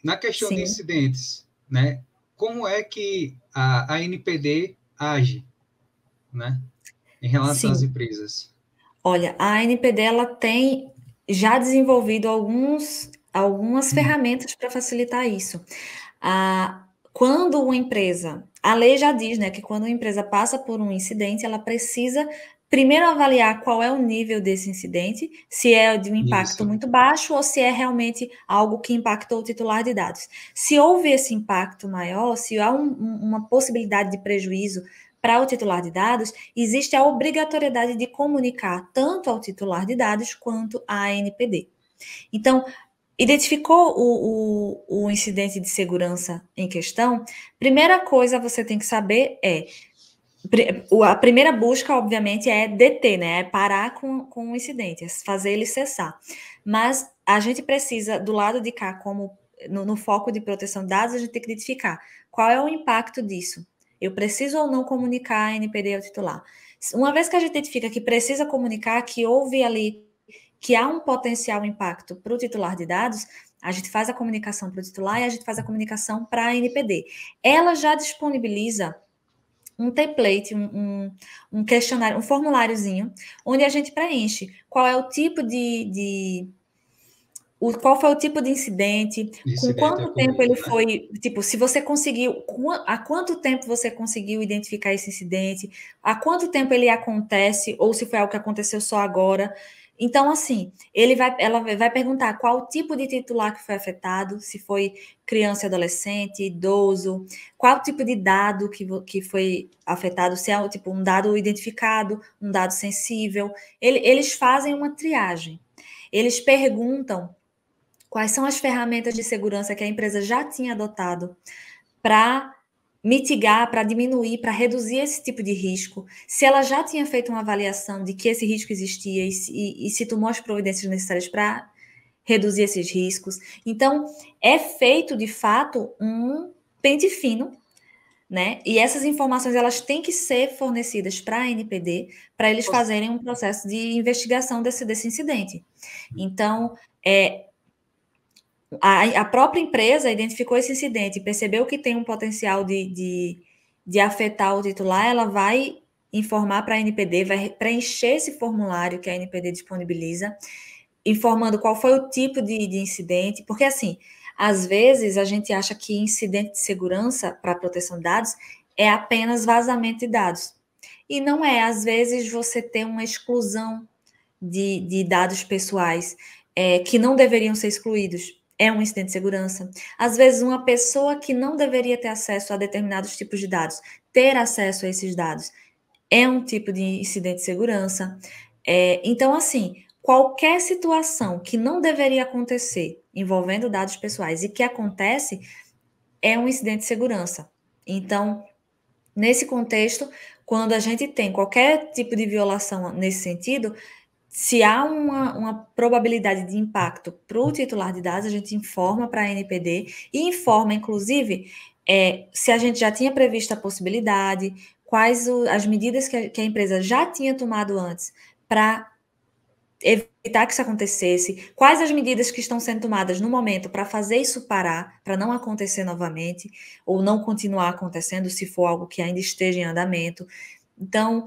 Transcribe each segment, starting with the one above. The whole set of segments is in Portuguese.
na questão de Sim, incidentes, né? Como é que a NPD age, né? Em relação às sim. empresas? Olha, a ANPD ela tem já desenvolvido algumas ferramentas para facilitar isso. Quando uma empresa, a lei já diz, né, que quando uma empresa passa por um incidente, ela precisa primeiro avaliar qual é o nível desse incidente, se é de um impacto Isso. muito baixo ou se é realmente algo que impactou o titular de dados. Se houve esse impacto maior, se há uma possibilidade de prejuízo para o titular de dados, existe a obrigatoriedade de comunicar tanto ao titular de dados quanto à ANPD. Então, identificou o incidente de segurança em questão, primeira coisa você tem que saber a primeira busca, obviamente, é deter, né? É parar com o incidente, é fazer ele cessar. Mas a gente precisa, do lado de cá, como no foco de proteção de dados, a gente tem que identificar qual é o impacto disso. Eu preciso ou não comunicar a NPD ao titular. Uma vez que a gente identifica que precisa comunicar, que houve ali, que há um potencial impacto para o titular de dados, a gente faz a comunicação para o titular e a gente faz a comunicação para a NPD. Ela já disponibiliza um template, um questionário, um formuláriozinho, onde a gente preenche qual é o tipo qual foi o tipo de incidente, com Incidente quanto tempo ocorrido, ele né? foi, tipo, se você conseguiu, há quanto tempo você conseguiu identificar esse incidente, há quanto tempo ele acontece, ou se foi algo que aconteceu só agora. Então, assim, ela vai perguntar qual o tipo de titular que foi afetado, se foi criança e adolescente, idoso, qual o tipo de dado que foi afetado, se é tipo um dado identificado, um dado sensível. Eles fazem uma triagem. Eles perguntam quais são as ferramentas de segurança que a empresa já tinha adotado para mitigar, para diminuir, para reduzir esse tipo de risco, se ela já tinha feito uma avaliação de que esse risco existia e se tomou as providências necessárias para reduzir esses riscos. Então, é feito, de fato, um pente fino, né? E essas informações elas têm que ser fornecidas para a NPD para eles fazerem um processo de investigação desse incidente. Então, a própria empresa identificou esse incidente e percebeu que tem um potencial de afetar o titular, ela vai informar para a NPD, vai preencher esse formulário que a NPD disponibiliza, informando qual foi o tipo de incidente, porque assim, às vezes a gente acha que incidente de segurança para proteção de dados é apenas vazamento de dados. E não é, às vezes você tem uma exclusão de dados pessoais que não deveriam ser excluídos. É um incidente de segurança. Às vezes, uma pessoa que não deveria ter acesso a determinados tipos de dados, ter acesso a esses dados, é um tipo de incidente de segurança. Então, assim, qualquer situação que não deveria acontecer envolvendo dados pessoais e que acontece, é um incidente de segurança. Então, nesse contexto, quando a gente tem qualquer tipo de violação nesse sentido, se há uma probabilidade de impacto para o titular de dados, a gente informa para a NPD e informa, inclusive, se a gente já tinha previsto a possibilidade, quais as medidas que a empresa já tinha tomado antes para evitar que isso acontecesse, quais as medidas que estão sendo tomadas no momento para fazer isso parar, para não acontecer novamente, ou não continuar acontecendo, se for algo que ainda esteja em andamento. Então,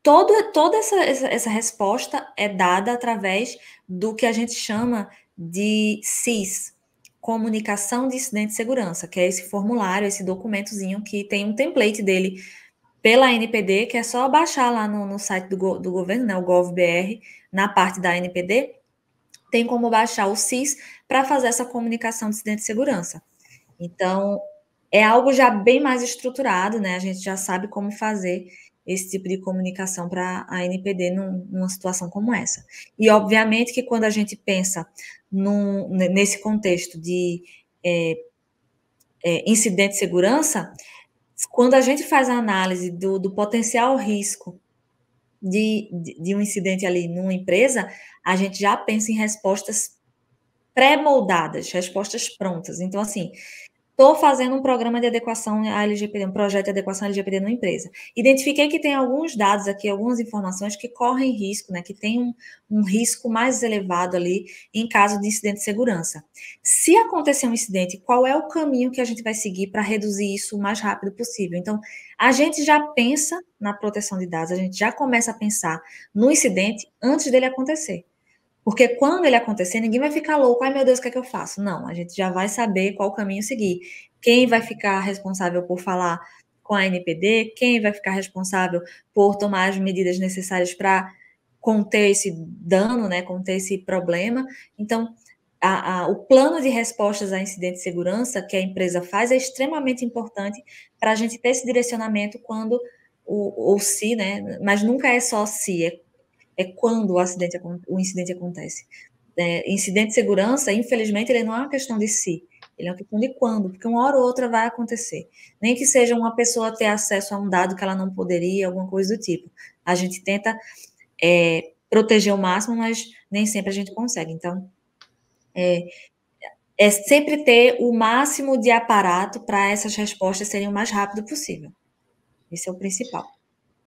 toda essa resposta é dada através do que a gente chama de CIS, Comunicação de Incidente de Segurança, que é esse formulário, esse documentozinho que tem um template dele pela NPD, que é só baixar lá no site do governo, né, o GovBR, na parte da NPD, tem como baixar o CIS para fazer essa comunicação de incidente de segurança. Então, é algo já bem mais estruturado, né? A gente já sabe como fazer esse tipo de comunicação para a NPD numa situação como essa. E, obviamente, que quando a gente pensa nesse contexto de incidente de segurança, quando a gente faz a análise do potencial risco de um incidente ali numa empresa, a gente já pensa em respostas pré-moldadas, respostas prontas. Então, assim, Estou fazendo um programa de adequação à LGPD, um projeto de adequação à LGPD numa empresa. Identifiquei que tem alguns dados aqui, algumas informações que correm risco, né, que tem um risco mais elevado ali em caso de incidente de segurança. Se acontecer um incidente, qual é o caminho que a gente vai seguir para reduzir isso o mais rápido possível? Então, a gente já pensa na proteção de dados, a gente já começa a pensar no incidente antes dele acontecer. Porque quando ele acontecer, ninguém vai ficar louco, ai meu Deus, o que é que eu faço? Não, a gente já vai saber qual caminho seguir. Quem vai ficar responsável por falar com a NPD, quem vai ficar responsável por tomar as medidas necessárias para conter esse dano, né, conter esse problema. Então, o plano de respostas a incidente de segurança que a empresa faz é extremamente importante para a gente ter esse direcionamento quando, ou se, né, mas nunca é só se, é quando o incidente acontece. Incidente de segurança, infelizmente, ele não é uma questão de si, ele é uma questão de quando, porque uma hora ou outra vai acontecer. Nem que seja uma pessoa ter acesso a um dado que ela não poderia, alguma coisa do tipo. A gente tenta proteger o máximo, mas nem sempre a gente consegue. Então, é sempre ter o máximo de aparato para essas respostas serem o mais rápido possível. Esse é o principal.